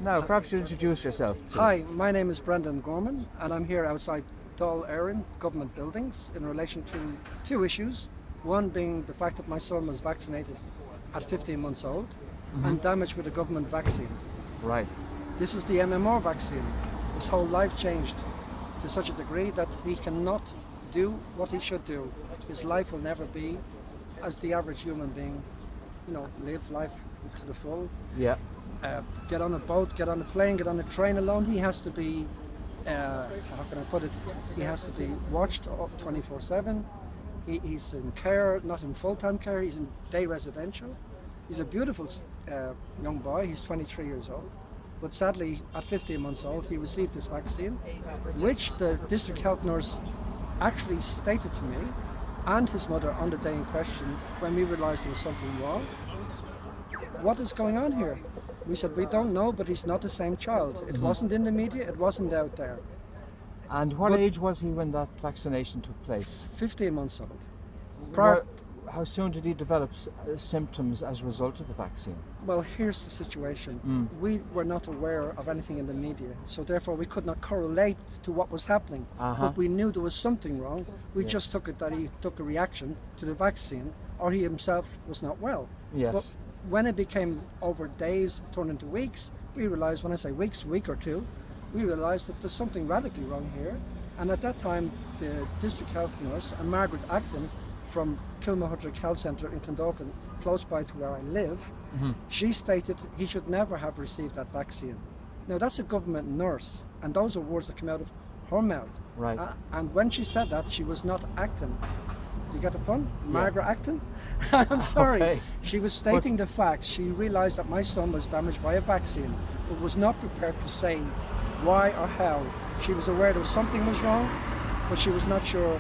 Now, perhaps you introduce yourself. Hi, my name is Brendan Gorman, and I'm here outside Dáil Éireann government buildings in relation to two issues. One being the fact that my son was vaccinated at 15 months old and damaged with a government vaccine. Right. This is the MMR vaccine. His whole life changed to such a degree that he cannot do what he should do. His life will never be as the average human being, live life to the full. Yeah. Get on a boat, get on a plane, get on a train alone. He has to be, how can I put it, he has to be watched 24/7. He's in care, not in full-time care, he's in day residential. He's a beautiful young boy, he's 23 years old. But sadly, at 15 months old, he received this vaccine, which the district health nurse actually stated to me and his mother on the day in question when we realised there was something wrong. What is going on here? We said, we don't know, but he's not the same child. It wasn't in the media, it wasn't out there. And what age was he when that vaccination took place? 15 months old. How soon did he develop symptoms as a result of the vaccine? Well, here's the situation. We were not aware of anything in the media, so therefore we could not correlate to what was happening. But we knew there was something wrong. We just took it that he took a reaction to the vaccine, or he himself was not well. Yes. But when it became over days, turned into weeks, we realised, when I say weeks, a week or two, we realised that there's something radically wrong here. And at that time, the district health nurse, and Margaret Acton, from Kilmahudrick Health Centre in Clondalkin, close by to where I live, she stated he should never have received that vaccine. Now that's a government nurse, and those are words that come out of her mouth. Right. And when she said that, she was not Acton. Do you get the pun? Margaret Acton? I'm sorry. Okay. She was stating the facts. She realised that my son was damaged by a vaccine, but was not prepared to say why or how. She was aware that something was wrong, but she was not sure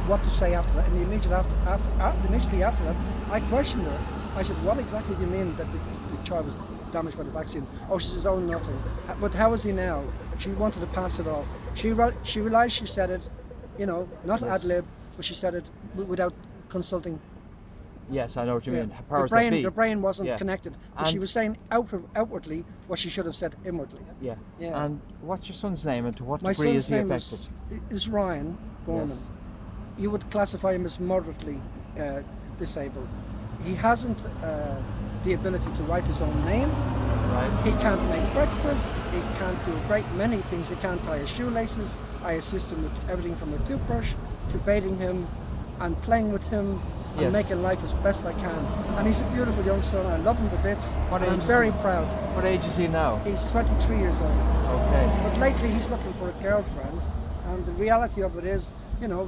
what to say after that. And immediately after that, I questioned her. I said, what exactly do you mean that the child was damaged by the vaccine? Oh, she says, oh, nothing. But how is he now? She wanted to pass it off. She realised she said it, not ad lib, but she said it without consulting. Yes, I know what you mean. The brain wasn't connected. But she was saying outwardly what she should have said inwardly. Yeah. And what's your son's name, and to what My degree is son's he name affected? is Ryan Gorman. Yes. You would classify him as moderately disabled. He hasn't the ability to write his own name. Right. He can't make breakfast. He can't do a great many things. He can't tie his shoelaces. I assist him with everything from a toothbrush to bathing him and playing with him and making life as best I can. And he's a beautiful young son. I love him to bits. I'm very proud. What age is he now? He's 23 years old. Okay. But lately he's looking for a girlfriend, and the reality of it is,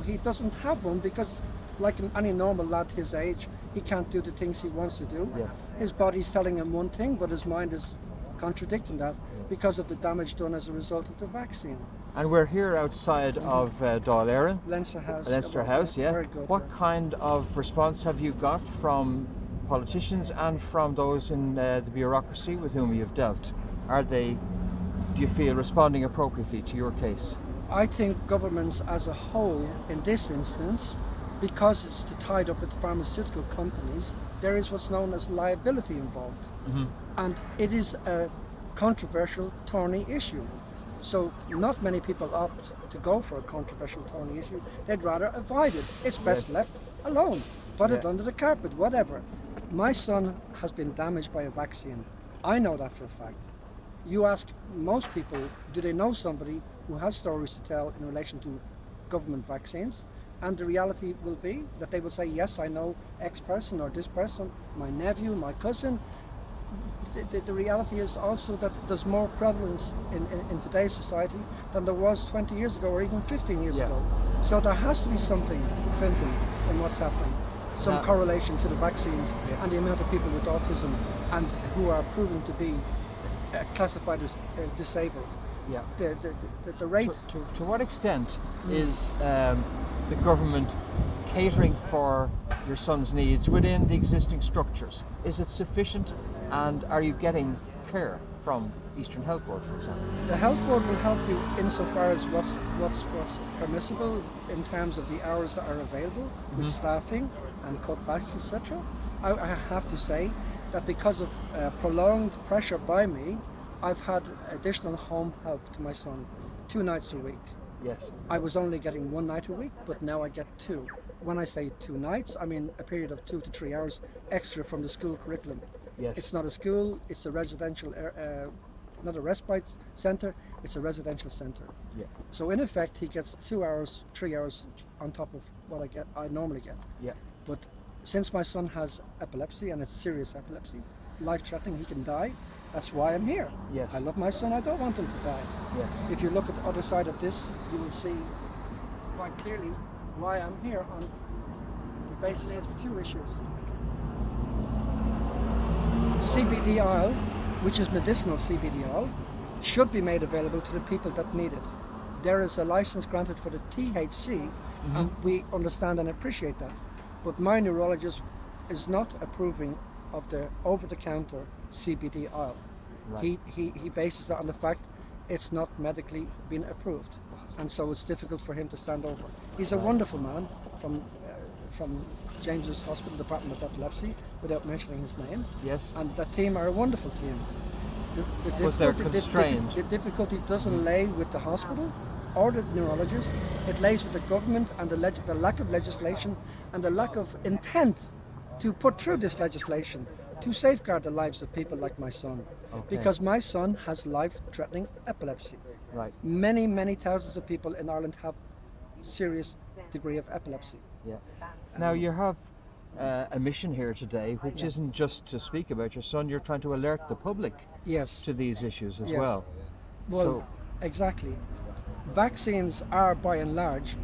he doesn't have one because, like any normal lad his age, he can't do the things he wants to do. Yes. His body's telling him one thing, but his mind is contradicting that because of the damage done as a result of the vaccine. And we're here outside of Dáil Éireann. Leinster House. Leinster House, yeah. Very good. What kind of response have you got from politicians and from those in the bureaucracy with whom you've dealt? Are they, do you feel, responding appropriately to your case? I think governments as a whole, in this instance, because it's tied up with pharmaceutical companies, there is what's known as liability involved. And it is a controversial, thorny issue. So not many people opt to go for a controversial, thorny issue. They'd rather avoid it. It's best left alone. Put it under the carpet, whatever. My son has been damaged by a vaccine. I know that for a fact. You ask most people, do they know somebody who has stories to tell in relation to government vaccines? And the reality will be that they will say, yes, I know X person or this person, my nephew, my cousin. The reality is also that there's more prevalence in today's society than there was 20 years ago or even 15 years ago. So there has to be something, Fintan, in what's happening. Some correlation to the vaccines and the amount of people with autism and who are proven to be classified as disabled. Yeah. The rate. To what extent is the government catering for your son's needs within the existing structures? Is it sufficient, and are you getting care from Eastern Health Board, for example? The Health Board will help you insofar as what's permissible in terms of the hours that are available with staffing and cutbacks, etc. I have to say that because of prolonged pressure by me, I've had additional home help to my son 2 nights a week. Yes. I was only getting 1 night a week, but now I get 2. When I say 2 nights, I mean a period of 2 to 3 hours extra from the school curriculum. Yes. It's not a school, it's a residential, not a respite center, it's a residential center. Yeah. So in effect, he gets 2 hours, 3 hours on top of what I normally get. Yeah. But since my son has epilepsy, and it's serious epilepsy, life-threatening, he can die, that's why I'm here. Yes. I love my son, I don't want him to die. Yes. If you look at the other side of this, you will see quite clearly why I'm here on the basis of 2 issues. CBD oil, which is medicinal CBD oil, should be made available to the people that need it. There is a license granted for the THC, and we understand and appreciate that. But my neurologist is not approving of the over-the-counter CBD oil. Right. He bases that on the fact it's not medically been approved, and so it's difficult for him to stand over. He's a wonderful man from James's Hospital Department of Epilepsy, without mentioning his name. Yes. And that team are a wonderful team. But they're constrained. The difficulty doesn't lay with the hospital or the neurologist. It lays with the government and the lack of legislation and the lack of intent to put through this legislation to safeguard the lives of people like my son. Okay. Because my son has life-threatening epilepsy. Right. Many, many thousands of people in Ireland have serious degree of epilepsy. Yeah. Now you have a mission here today, which isn't just to speak about your son. You're trying to alert the public Yes. to these issues as Yes. well. Well, So, exactly. Vaccines are by and large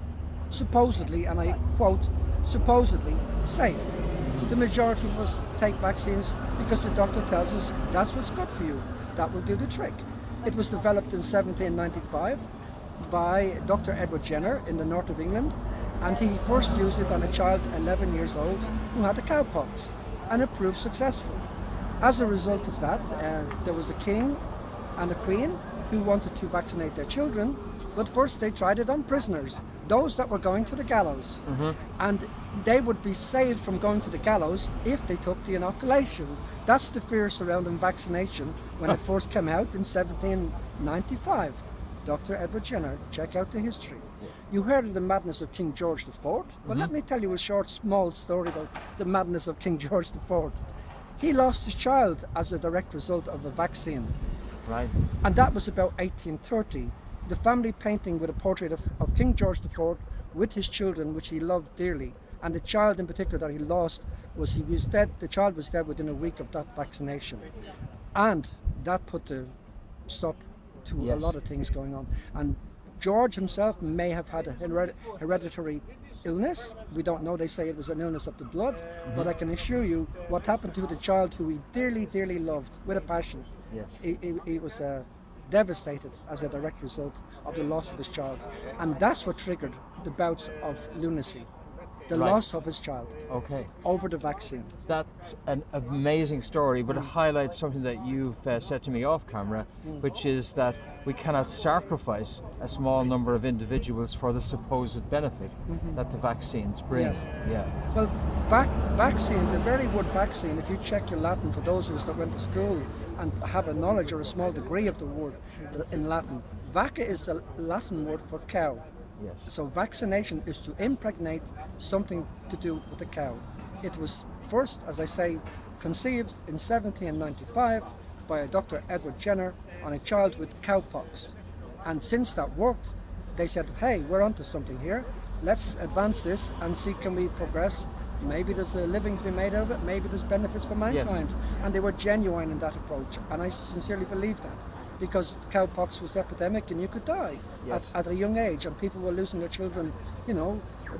supposedly, and I quote, supposedly safe. The majority of us take vaccines because the doctor tells us that's what's good for you. That will do the trick. It was developed in 1795 by Dr. Edward Jenner in the north of England, and he first used it on a child 11 years old who had the cowpox, and it proved successful. As a result of that, there was a king and a queen who wanted to vaccinate their children, but first they tried it on prisoners, those that were going to the gallows. And they would be saved from going to the gallows if they took the inoculation. That's the fear surrounding vaccination when it first came out in 1795. Dr. Edward Jenner, check out the history. You heard of the madness of King George IV? Well, let me tell you a short, small story about the madness of King George IV. He lost his child as a direct result of a vaccine. right. And that was about 1830. The family painting with a portrait of King George IV with his children, which he loved dearly. And the child in particular that he lost, he was dead. The child was dead within a week of that vaccination. And that put a stop to a Yes. lot of things going on. And George himself may have had a hereditary illness. We don't know. They say it was an illness of the blood. But I can assure you what happened to the child who he dearly, dearly loved with a passion. Yes. He was devastated as a direct result of the loss of his child. And that's what triggered the bouts of lunacy. The Right. loss of his child Okay. over the vaccine. That's an amazing story, but it highlights something that you've said to me off camera, which is that we cannot sacrifice a small number of individuals for the supposed benefit that the vaccines bring. Yes. Yeah. Well, vaccine, the very word vaccine, if you check your Latin, for those of us that went to school and have a knowledge or a small degree of the word in Latin, vacca is the Latin word for cow. Yes. So vaccination is to impregnate something to do with the cow. It was first, as I say, conceived in 1795 by a Dr. Edward Jenner on a child with cowpox. And since that worked, they said, hey, we're onto something here. Let's advance this and see can we progress. Maybe there's a living to be made out of it. Maybe there's benefits for mankind. And they were genuine in that approach. And I sincerely believe that. Because cowpox was epidemic and you could die Yes. at a young age, and people were losing their children,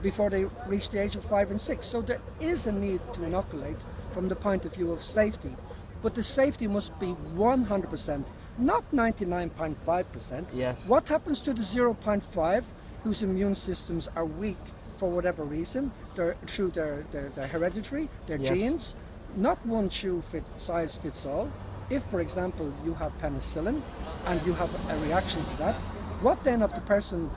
before they reached the age of 5 and 6. So there is a need to inoculate from the point of view of safety. But the safety must be 100%, not 99.5%. Yes. What happens to the 0.5 whose immune systems are weak for whatever reason, through their hereditary, their Yes. genes? Not one size fits all. If, for example, you have penicillin and you have a reaction to that, what then of the person?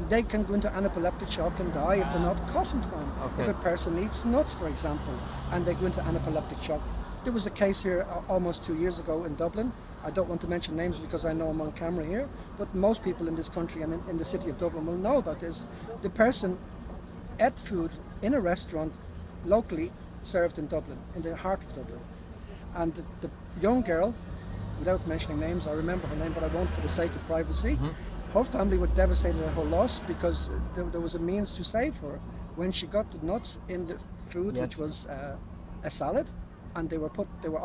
They can go into anaphylactic shock and die if they're not caught in time. Okay. If a person eats nuts, for example, and they go into anaphylactic shock, There was a case here almost 2 years ago in Dublin. I don't want to mention names because I know I'm on camera here, but most people in this country and in the city of Dublin will know about this. The person ate food in a restaurant locally served in Dublin, in the heart of Dublin. And the young girl, without mentioning names, I remember her name, but I won't for the sake of privacy, her family were devastated at her loss because there was a means to save her. When she got the nuts in the food, Yes. which was a salad, and they were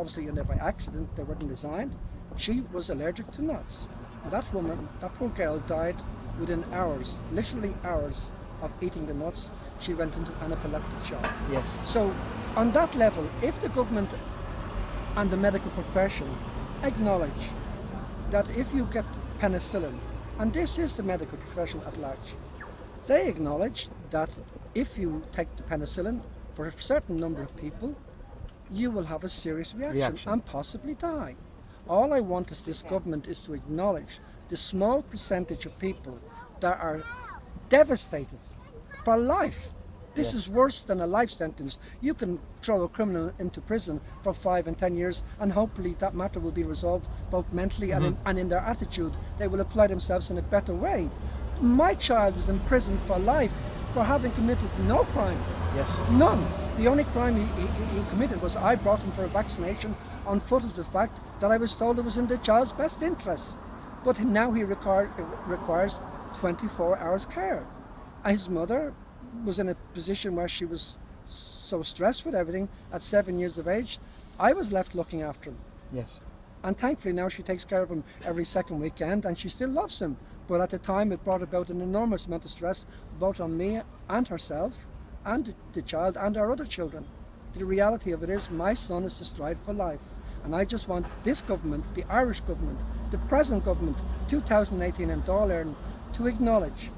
obviously in there by accident, they weren't designed, she was allergic to nuts. That woman, that poor girl, died within hours, literally hours of eating the nuts. She went into anaphylactic shock. Yes. So on that level, if the government and the medical profession acknowledge that if you get penicillin, and this is the medical profession at large, they acknowledge that if you take the penicillin for a certain number of people, you will have a serious reaction and possibly die. All I want is this government is to acknowledge the small percentage of people that are devastated for life. This is worse than a life sentence. You can throw a criminal into prison for 5 and 10 years and hopefully that matter will be resolved both mentally and in their attitude. They will apply themselves in a better way. My child is in prison for life for having committed no crime. Yes. None. The only crime he committed was I brought him for a vaccination on foot of the fact that I was told it was in the child's best interests. But now he requires 24 hours care. His mother was in a position where she was so stressed with everything at 7 years of age. I was left looking after him. Yes. And thankfully now she takes care of him every second weekend and she still loves him. But at the time it brought about an enormous amount of stress both on me and herself and the child and our other children. The reality of it is my son is to strive for life. And I just want this government, the Irish government, the present government, 2018 in Dáil Éireann, to acknowledge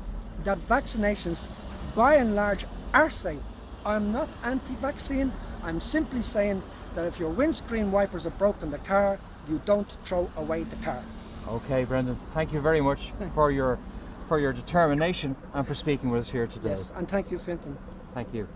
that vaccinations by and large are safe. I'm not anti-vaccine. I'm simply saying that if your windscreen wipers are broken in the car, you don't throw away the car. Okay, Brendan, thank you very much for your determination and for speaking with us here today. Yes, and thank you, Fintan. Thank you.